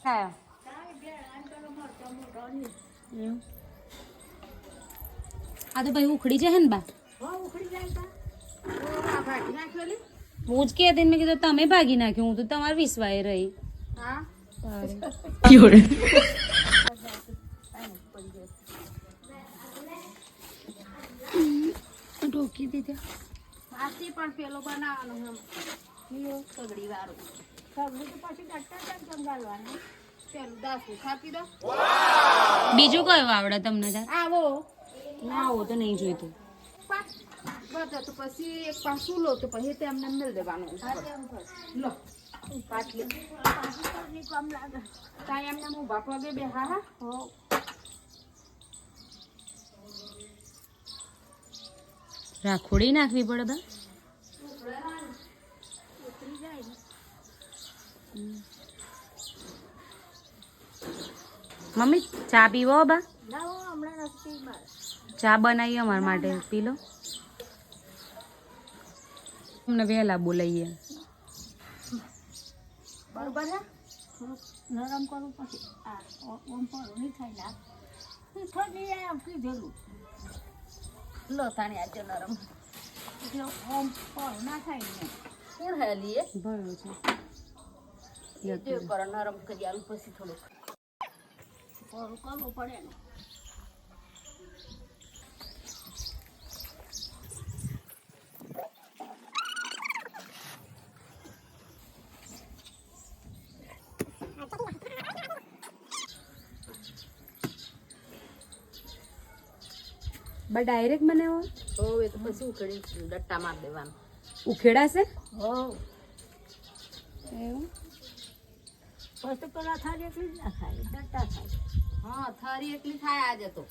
હા આ તો ભાઈ ઉખડી જાય ને બા હું જ કે મેં કીધું તમે ભાગી નાખ્યું હું તો તમારે વિશ્વાય રહી ઢોકી દીધા આથી પણ પેલો બનાવવાનો સગડી વાળો સગડી તો પછી ડટ્ટા ગાલવાનું પેલું દાસું ખાપી દો બીજું કયું આવડે તમને આવો ના આવો તો નહીં જોઈતું બધા તો પછી એક પાછું લો તો પછી તેમને મેળ દેવાનું લો પાટલી કમ લાગે ત્યાં એમને હું બાપા બે હા હો રાખોડી નાખવી પડે બા મમ્મી ચા પીવો બા ચા બનાવી અમારા માટે પી લો અમને વહેલા બોલાવીએ બરોબર હે નરમ કરું પછી ઓમ પર નહીં થાય ને થોડી આમ કીધેલું લો તાણી આજે નરમ એટલે ઓમ પર ના થાય ને કોણ હેલી ભયો છે તે પર નરમ કરી આલું પછી થોડુંક પર કરવું પડે ને બા ડાયરેક્ટ બનાવો હો એ તો પછી ઉખેડી ડટ્ટા માર દેવાનું ઉખેડાશે હો એવું પછી પેલા થાળી એકલી જ ના થાય ડટ્ટા થાય હા થાળી એકલી થાય આજે તો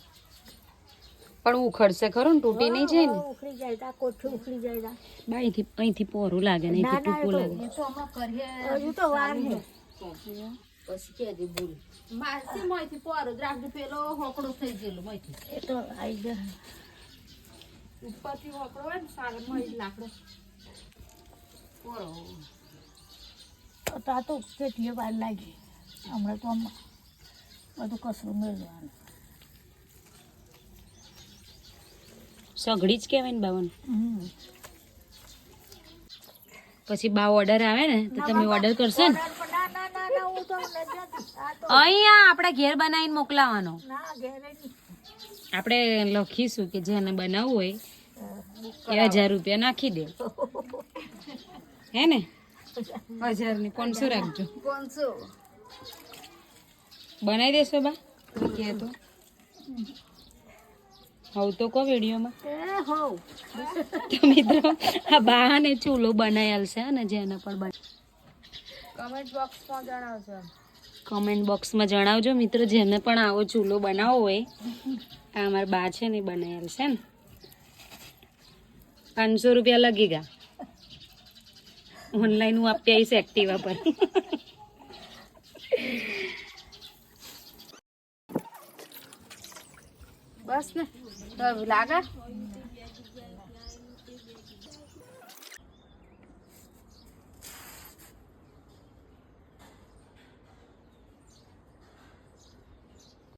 પણ ઉખડશે ખરું ને તૂટી નહીં જાય ને ઉખડી જાય તા કોઠી ઉખડી જાય બા અહીંથી પોરું લાગે ને અહીંથી ટૂંકું લાગે એ તો અમે કરીએ હજુ તો વાર છે પછી કેજે ભૂલ માસી મોયથી પોરું જ રાખજો પેલો હોકડો થઈ ગયેલો મોયથી એ તો આઈ જાય ઉપરથી હોકડો હોય ને સાગર મોય લાકડો પોરો તો આ તો કેટલી વાર લાગી હમણાં તો બધું કસરું મેળવવાનું સઘડી જ કહેવાય ને બાવન પછી બા ઓર્ડર આવે ને તો તમે ઓર્ડર કરશો ને અહીંયા આપણે ઘેર બનાવીને મોકલાવાનો આપણે લખીશું કે જેને બનાવવું હોય એ 1000 રૂપિયા નાખી દે હે ને 1000 ની 500 રાખજો 500 બનાવી દેશો બા કે તો હવ તો કો વિડીયોમાં તો મિત્રો આ બાને ચૂલો બનાવેલ છે ને જેને પણ કમેન્ટ બોક્સમાં જણાવજો મિત્રો જેને પણ આવો ચૂલો બનાવવો હોય આ અમારા બા છે ને બનાવેલ છે ને 500 રૂપિયા લગી ગયા ઓનલાઈન હું આપી આવીશ એક્ટિવા પર બસ ને તો લાગે